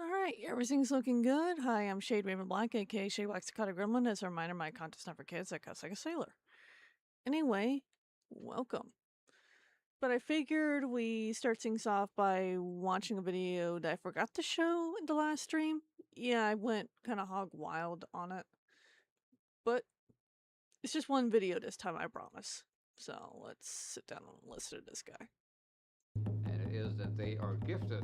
All right, everything's looking good. Hi, I'm Shade Raven Black, aka Shade Waxicata Gremlin. As a reminder, my content's not for kids. I cuss like a sailor. Anyway, welcome. But I figured we start things off by watching a video that I forgot to show in the last stream. Yeah, I went kind of hog wild on it. But it's just one video this time, I promise. So let's sit down and listen to this guy. And it is that they are gifted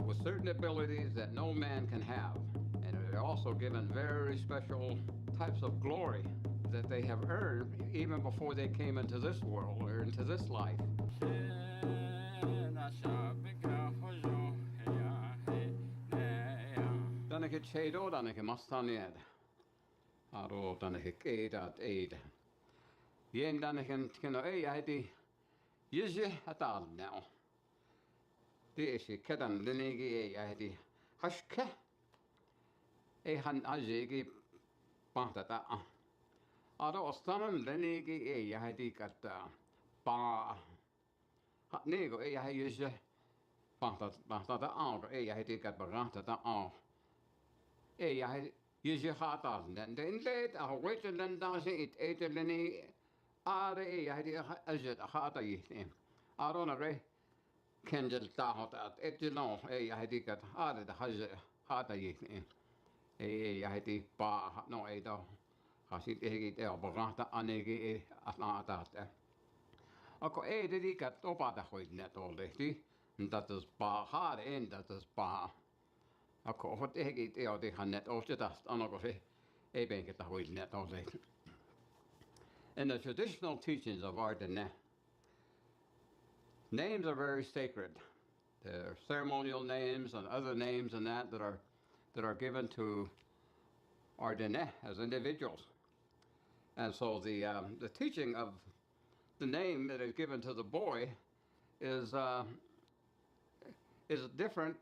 with certain abilities that no man can have. And they're also given very special types of glory that they have earned even before they came into this world or into this life. Tännekin tjejdo, tännekin mastanied. Aro tännekin keidat eid. Jen tännekin kino ei äiti. Jysi hätään now. Tiesi käden lenegi ei äiti. Haske. Ei hän ajegi pahtata. Aro ostanan lenegi ei äiti kattaa. Paa. Niinku ei äiti jysi. Pahtata auto ei äiti kattaa pahtata auto. Ei äiti jysi hataan. Den leed ahoitellen taas it eitelleni. Aare ei äiti aset haatajiin. Arona rei. Kendel tahot etilo ei hätikat haadeta haatajiin. Ei häti paa no ei to. Hasit ei teo porahta anegi ei aataata. Ako ei dedikat opata hoidnet ollehti. Tatus paa haade en tatus paa. Ako hot ei teo tihannet ostetast anoko se ei penketä hoidnet ollehti. In the traditional teachings of Ardennes, names are very sacred. There are ceremonial names and other names and that are given to Ardennes as individuals. And so the teaching of the name that is given to the boy is different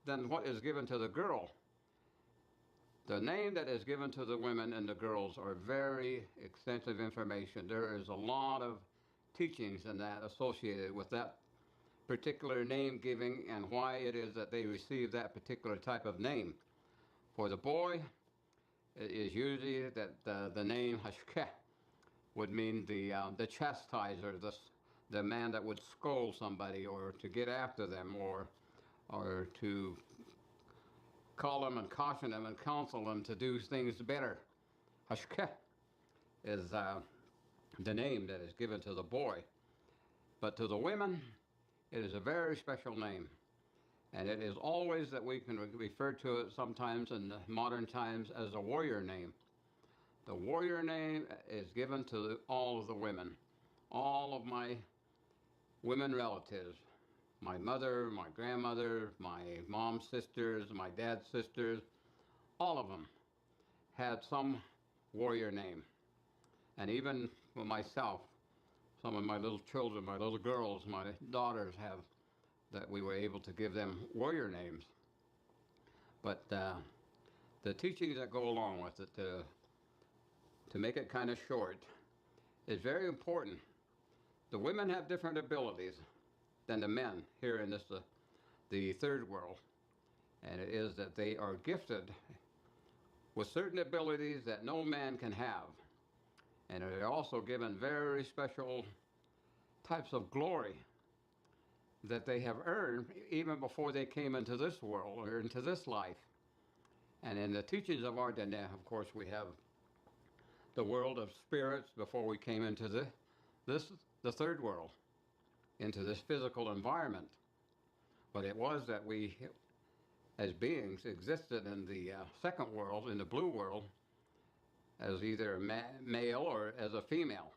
than what is given to the girl. The name that is given to the women and the girls are very extensive information. There is a lot of teachings and that associated with that particular name giving and why it is that they receive that particular type of name. For the boy, it is usually that the name Hashkeh would mean the chastiser, the man that would scold somebody or to get after them or to call them and caution them and counsel them to do things better. Hashkeh is the name that is given to the boy. But to the women, it is a very special name. And it is always that we can refer to it sometimes in modern times as a warrior name. The warrior name is given to all of the women. All of my women relatives. My mother, my grandmother, my mom's sisters, my dad's sisters, all of them had some warrior name. And even for myself, some of my little children, my little girls, my daughters have that we were able to give them warrior names. But the teachings that go along with it, to make it kind of short, is very important. The women have different abilities than the men here in this the third world. And it is that they are gifted with certain abilities that no man can have. And they're also given very special types of glory that they have earned even before they came into this world or into this life. And in the teachings of Ardennes, of course, we have the world of spirits before we came into the third world, into this physical environment. But it was that we, as beings, existed in the second world, in the blue world, as either a male or as a female.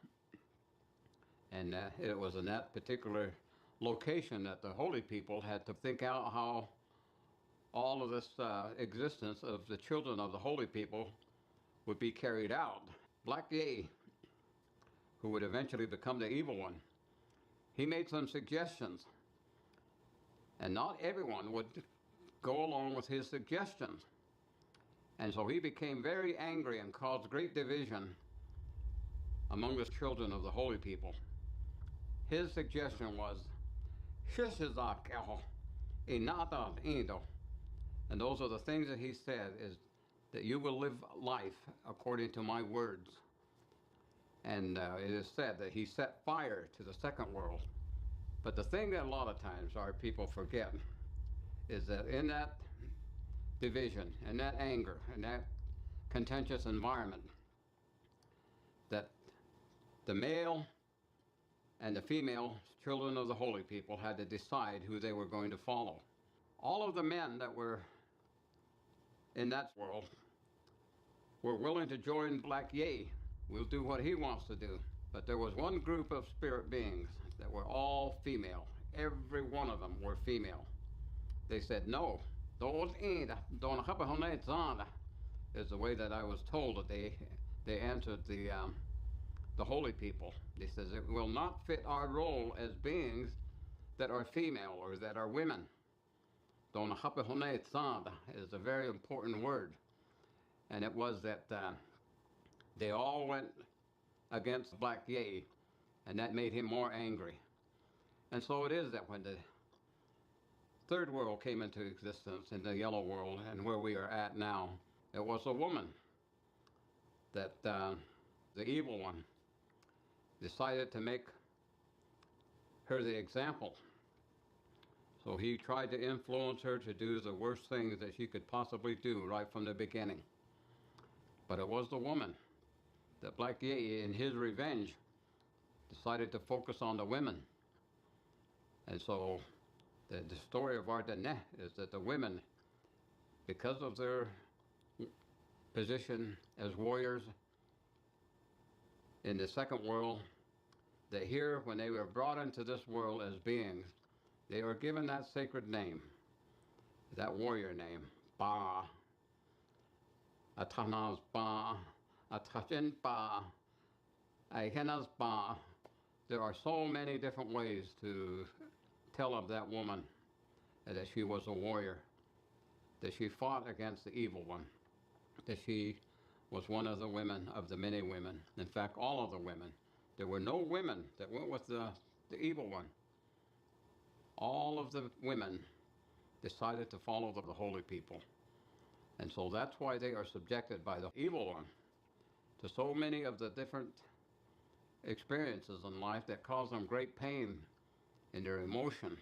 And it was in that particular location that the holy people had to think out how all of this existence of the children of the holy people would be carried out. Black Ye, who would eventually become the evil one, he made some suggestions. And not everyone would go along with his suggestions. And so he became very angry and caused great division among the children of the holy people. His suggestion was, And those are the things that he said is that you will live life according to my words. And it is said that he set fire to the second world. But the thing that a lot of times our people forget is that in that division, in that anger, in that contentious environment, that the male and the female children of the holy people had to decide who they were going to follow. All of the men that were in that world were willing to join Black Ye. We'll do what he wants to do. But there was one group of spirit beings that were all female. Every one of them were female. They said, no, is the way that I was told that they answered the holy people. He says, it will not fit our role as beings that are female or that are women. Is a very important word. And it was that they all went against Black Ye, and that made him more angry. And so it is that when the third world came into existence, in the yellow world, and where we are at now, it was a woman that the evil one decided to make her the example. So he tried to influence her to do the worst things that she could possibly do right from the beginning. But it was the woman that Black Ye, in his revenge, decided to focus on the women. And so the story of Ardennes is that the women, because of their position as warriors in the second world, that here, when they were brought into this world as beings, they were given that sacred name, that warrior name, Ba, Atanas Ba, Atachin Ba, Aihenas Ba. There are so many different ways to tell of that woman that she was a warrior, that she fought against the evil one, that she was one of the women of the many women. In fact, all of the women. There were no women that went with the evil one. All of the women decided to follow the holy people. And so that's why they are subjected by the evil one to so many of the different experiences in life that cause them great pain in their emotion,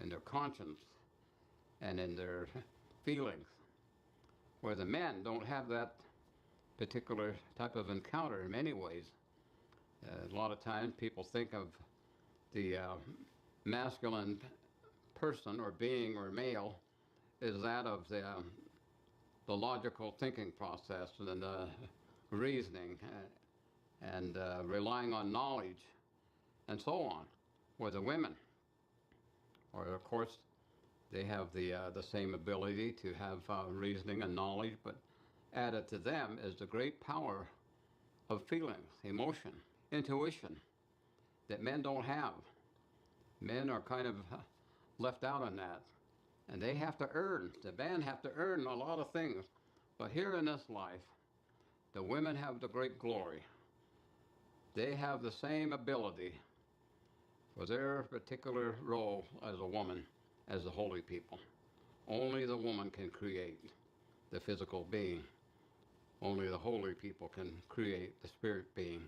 in their conscience, and in their feelings. Where the men don't have that particular type of encounter in many ways. A lot of times people think of the masculine person or being or male is that of the logical thinking process and the reasoning and relying on knowledge and so on. Where the women, or of course, they have the same ability to have reasoning and knowledge, but added to them is the great power of feelings, emotion, intuition that men don't have. Men are kind of left out on that. And they have to earn, the men have to earn a lot of things. But here in this life, the women have the great glory. They have the same ability for their particular role as a woman as the holy people. Only the woman can create the physical being. Only the holy people can create the spirit being.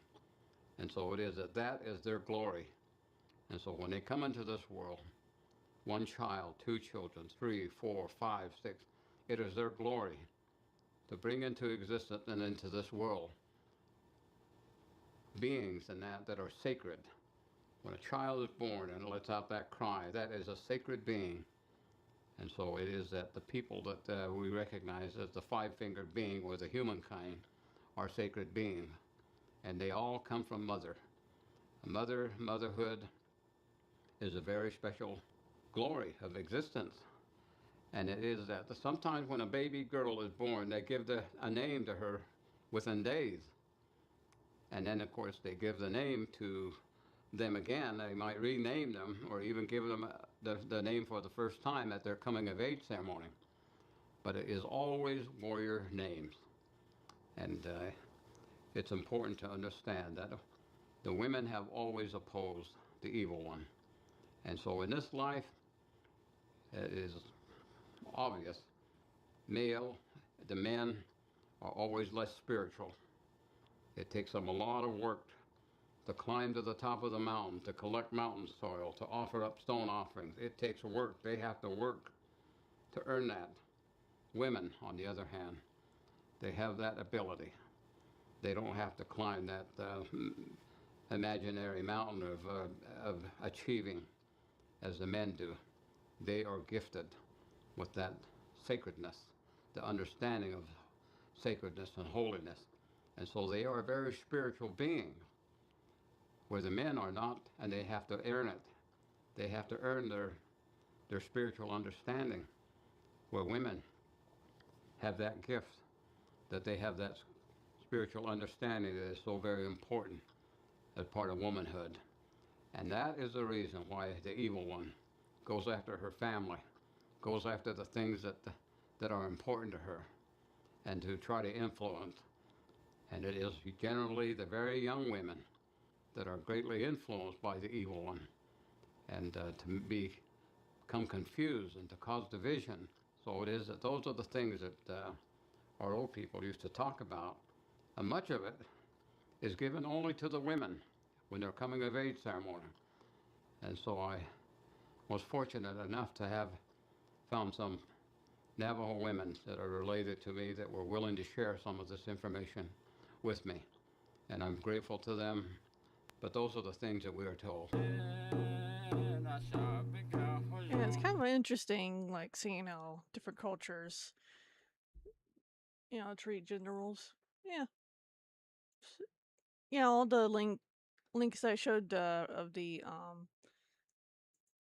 And so it is that is their glory. And so when they come into this world, one child, two children, 3, 4, 5, 6, it is their glory to bring into existence and into this world beings and that are sacred. When a child is born and lets out that cry, that is a sacred being. And so it is that the people that we recognize as the five-fingered being or the humankind are sacred beings. And they all come from mother. Motherhood is a very special glory of existence. And it is that sometimes when a baby girl is born, they give a name to her within days. And then, of course, they give the name to them again. They might rename them or even give them the name for the first time at their coming of age ceremony. But it is always warrior names. And it's important to understand that the women have always opposed the evil one. And so in this life, it is obvious the men are always less spiritual. It takes them a lot of work to climb to the top of the mountain, to collect mountain soil, to offer up stone offerings. It takes work. They have to work to earn that. Women, on the other hand, they have that ability. They don't have to climb that imaginary mountain of achieving as the men do. They are gifted with that sacredness, the understanding of sacredness and holiness. And so they are a very spiritual being, where the men are not, and they have to earn it. They have to earn their spiritual understanding, where women have that gift, that they have that spiritual understanding that is so very important as part of womanhood. And that is the reason why the evil one goes after her family, goes after the things that are important to her, and to try to influence. And it is generally the very young women that are greatly influenced by the evil one, and to become confused and to cause division. So it is that those are the things that our old people used to talk about. And much of it is given only to the women when they're coming of age ceremony. And so I was fortunate enough to have found some Navajo women that are related to me that were willing to share some of this information with me. And I'm grateful to them. But those are the things that we are told. And it's kind of interesting, like, seeing how different cultures, treat gender roles. Yeah. Yeah, all the links I showed of the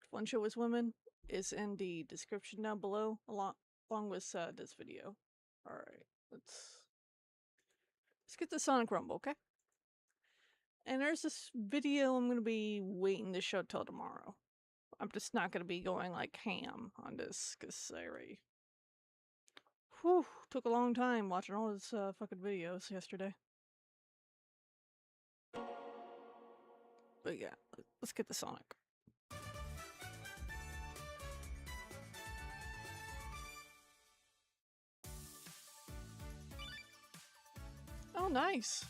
one show with women is in the description down below, along with this video. All right, let's get the Sonic Rumble, okay? And there's this video I'm gonna be waiting to show till tomorrow. I'm just not gonna be going like ham on this because I already took a long time watching all his fucking videos yesterday. But yeah, let's get the Sonic. Oh, nice.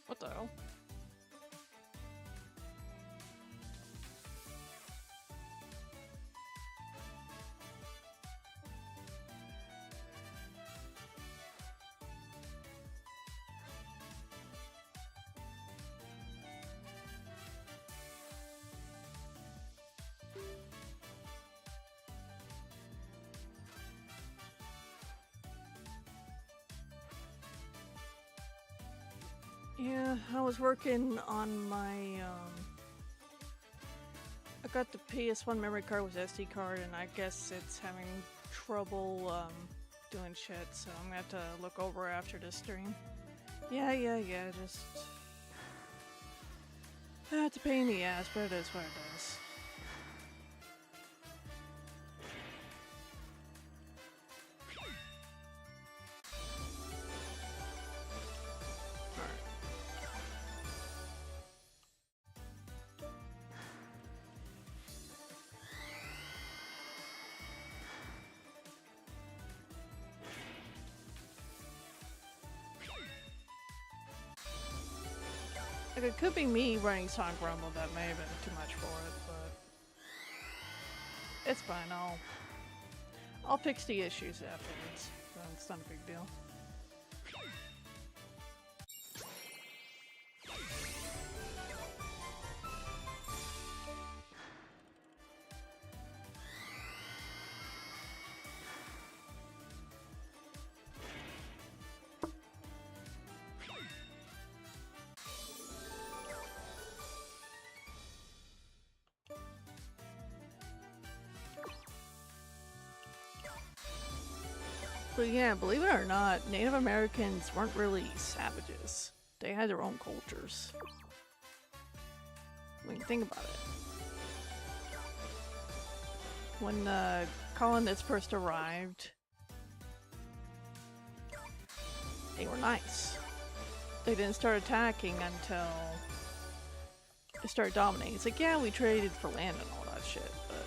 What the hell? Yeah, I was working on my, I got the PS1 memory card with SD card, and I guess it's having trouble, doing shit, so I'm gonna have to look over after this stream. Yeah, just... It's a pain in the ass, but it is what it is. Like, it could be me running Sonic Rumble that may have been too much for it, but it's fine. I'll fix the issues afterwards. So it's not a big deal. But yeah, believe it or not, Native Americans weren't really savages. They had their own cultures. I mean, think about it. When colonists first arrived, they were nice. They didn't start attacking until they started dominating. It's like, yeah, we traded for land and all that shit, but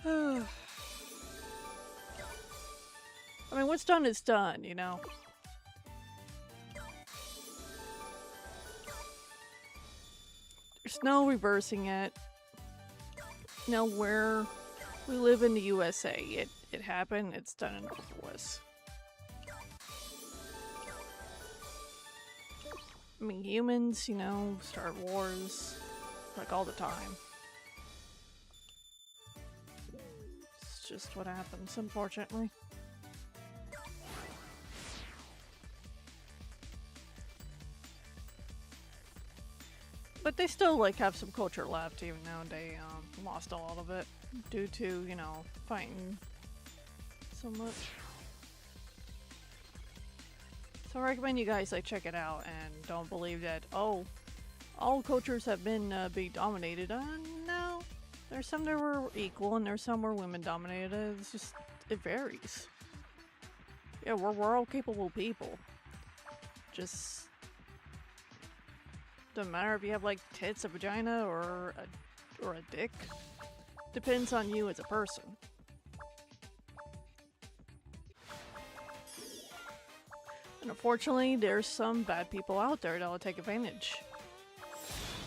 I mean, what's done is done, you know? There's no reversing it. No, where we live in the USA, it happened, it's done and over with. I mean, humans, you know, start wars, like, all the time. It's just what happens, unfortunately. But they still, like, have some culture left, even though they, lost a lot of it due to, you know, fighting so much. So I recommend you guys, like, check it out and don't believe that, oh, all cultures have been being dominated. No. There's some that were equal and there's some where women dominated. It's just, it varies. Yeah, we're all capable people. Just doesn't matter if you have, like, tits, a vagina, or a dick. Depends on you as a person. And unfortunately, there's some bad people out there that will take advantage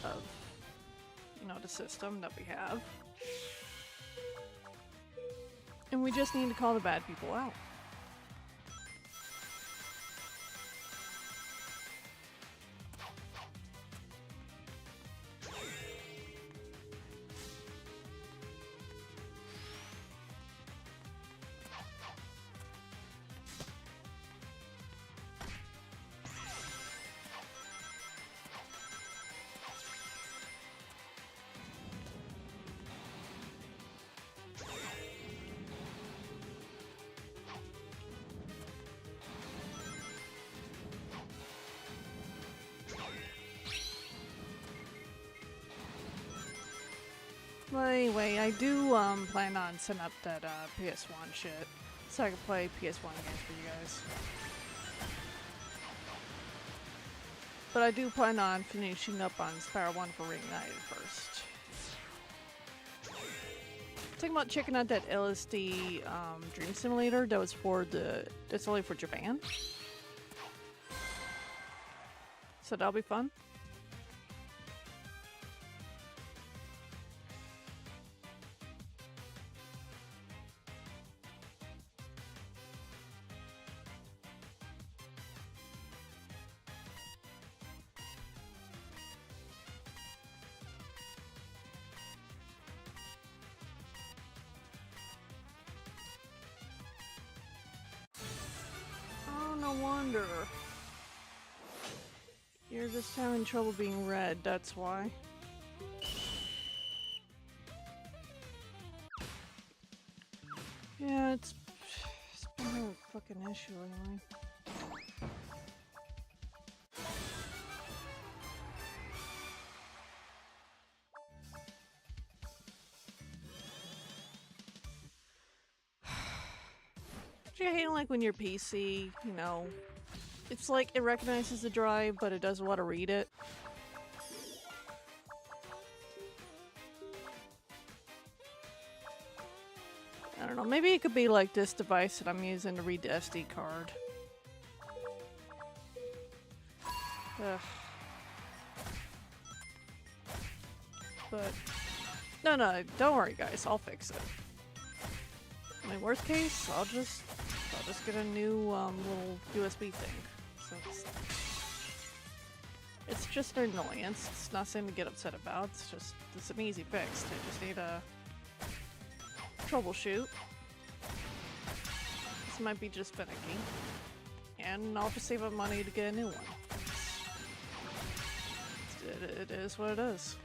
of, you know, the system that we have. And we just need to call the bad people out. Well, anyway, I do plan on setting up that PS1 shit so I can play PS1 games for you guys. But I do plan on finishing up on Spyro 1 for Reignited first. Talking about checking out that LSD Dream Simulator that was that's only for Japan. So that'll be fun. No wonder. You're just having trouble being read, that's why. Yeah, it's been a fucking issue anyway. Do you hate like when your PC, you know, it's like it recognizes the drive, but it doesn't want to read it? I don't know, maybe it could be like this device that I'm using to read the SD card. Ugh. But, no, don't worry guys, I'll fix it. I mean, worst case, I'll just get a new little USB thing. So it's just an annoyance. It's not something to get upset about. It's an easy fix. I just need a troubleshoot. This might be just finicky, and I'll just save up money to get a new one. It is what it is.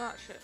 Oh, shit.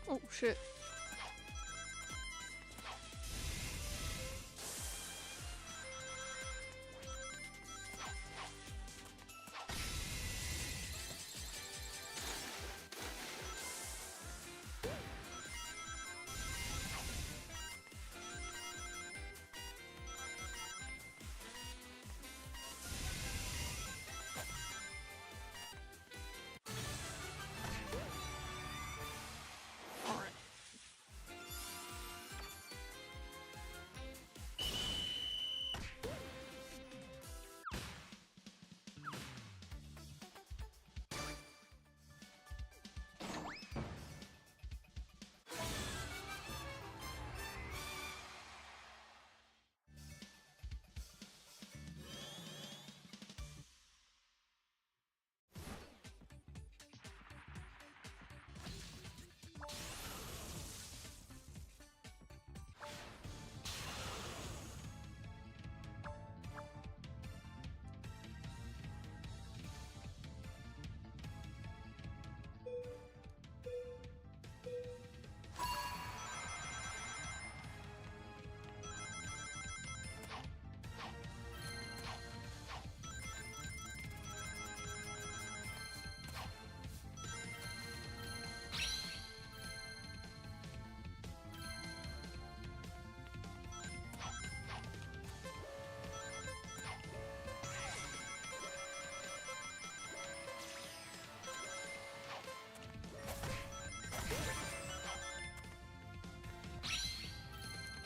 Oh, shit. Alright.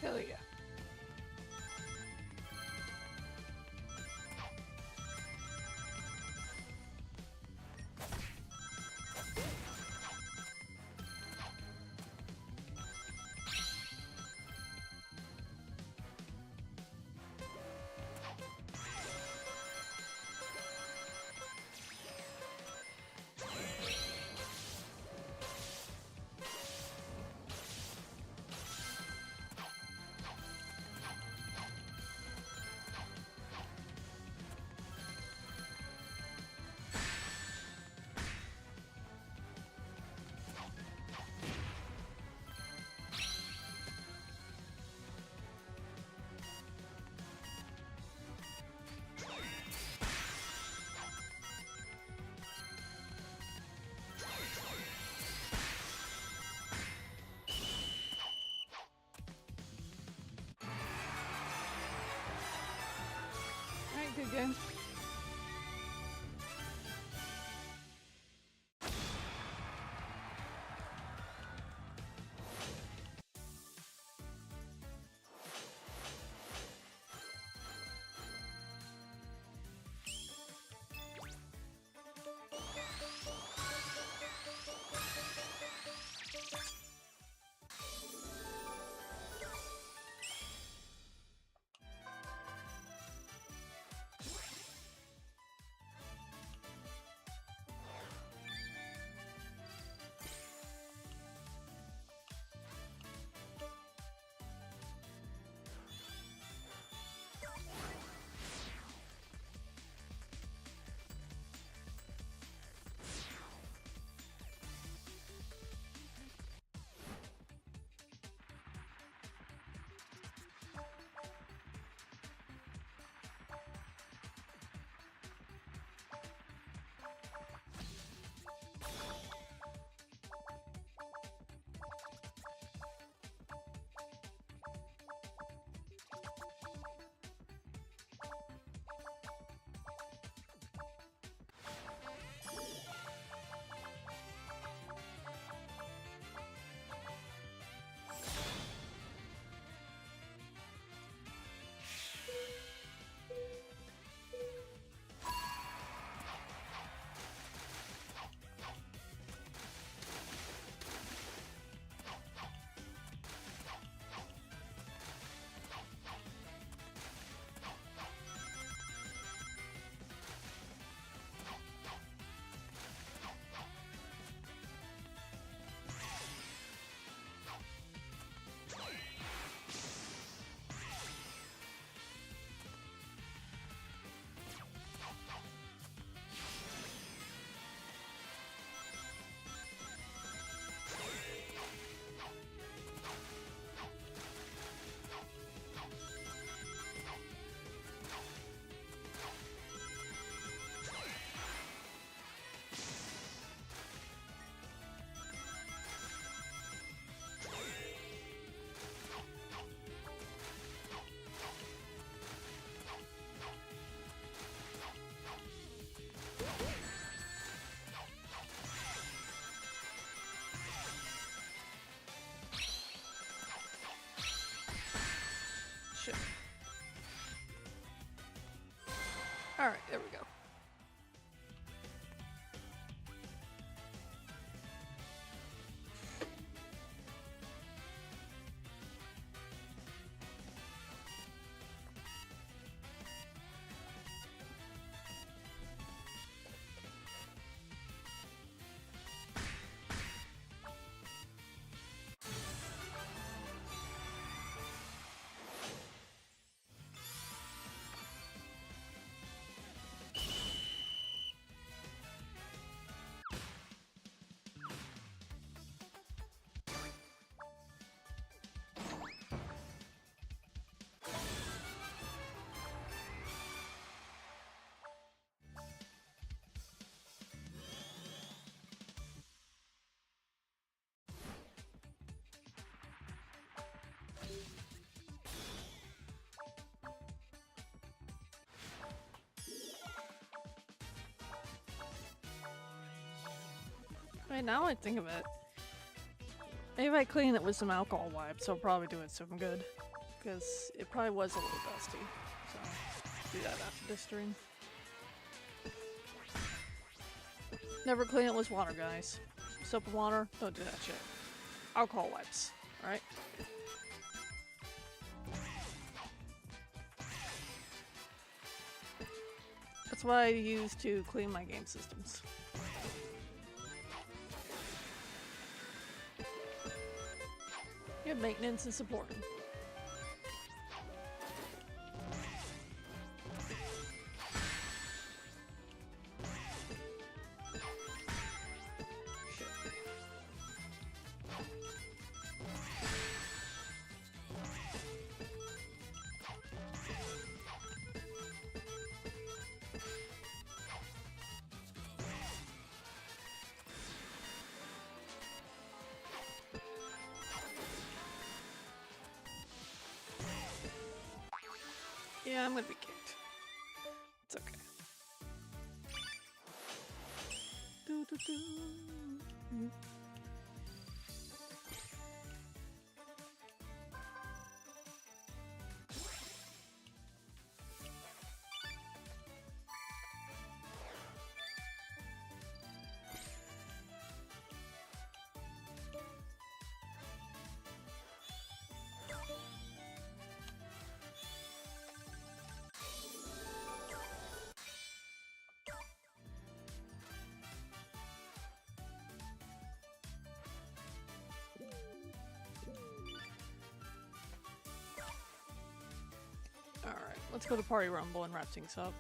Hell yeah. Alright, good game. Alright, there we go. Right now I think of it. Maybe if I clean it with some alcohol wipes, I'll probably do it some good. Because it probably was a little dusty. So, do that after this stream. Never clean it with water, guys. Soap and water, don't do that shit. Alcohol wipes, alright? That's what I use to clean my game systems. Good maintenance and supporting. Yeah, I'm gonna be kicked. It's okay. Do, do, do. Alright, let's go to Party Rumble and wrap things up.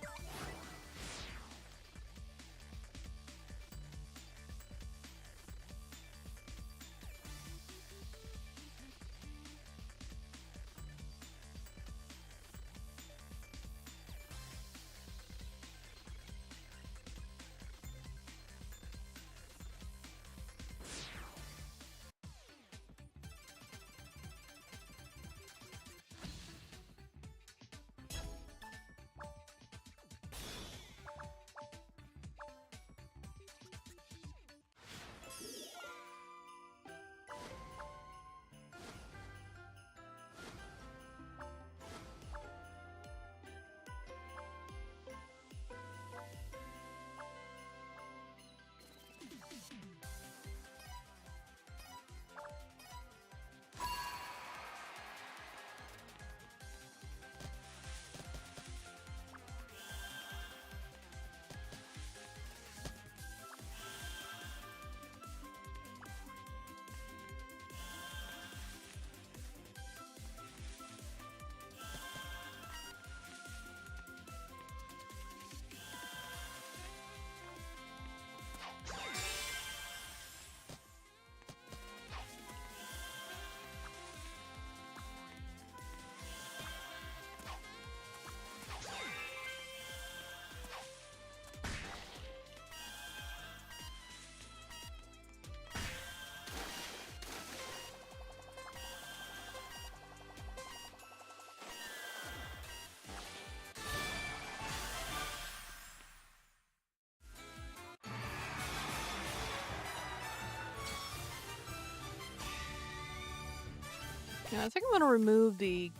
Yeah, I think I'm gonna remove the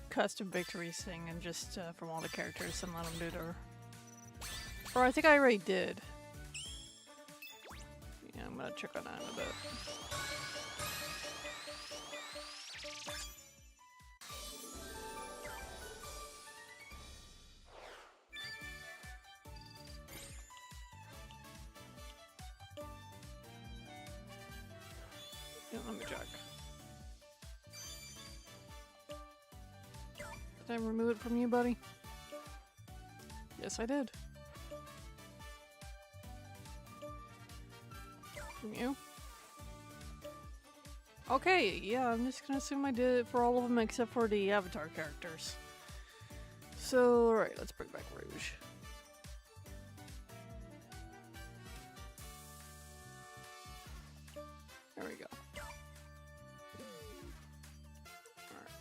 custom victories thing and just from all the characters and let them do their Or I think I already did. Yeah, I'm gonna check on that in a bit. Yeah, let me check. Did I remove it from you, buddy? Yes, I did. From you? Okay, yeah, I'm just gonna assume I did it for all of them except for the avatar characters. So, alright, let's bring back Rouge. There we go. Alright.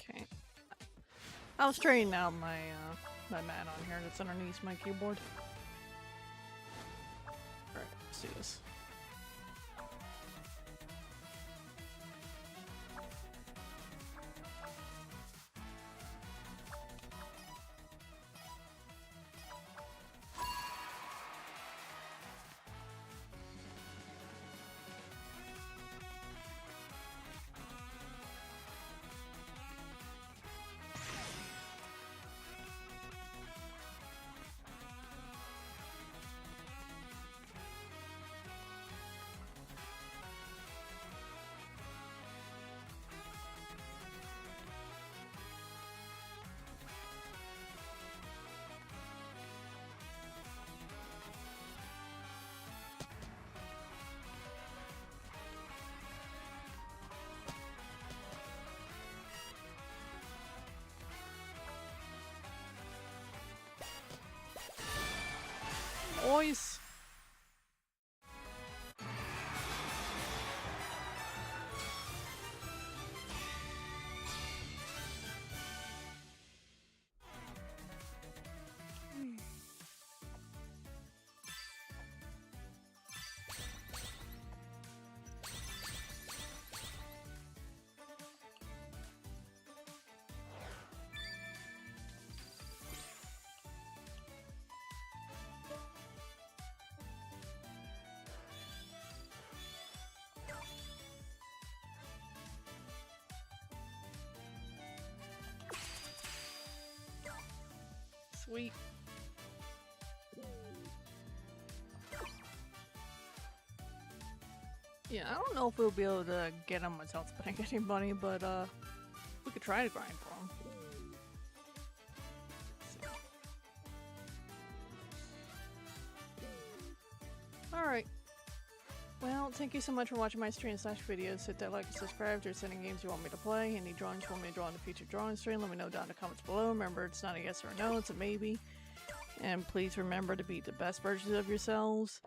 Okay. I was straightening out my mat on here that's underneath my keyboard. Alright, let's do this. boys. Sweet. Yeah, I don't know if we'll be able to get him without spending any money, but we could try to grind for him. Alright. Well, thank you so much for watching my stream / videos. Hit that like and subscribe if there's any games you want me to play. Any drawings you want me to draw in the future drawing stream, let me know down in the comments below. Remember, it's not a yes or a no, it's a maybe. And please remember to be the best versions of yourselves.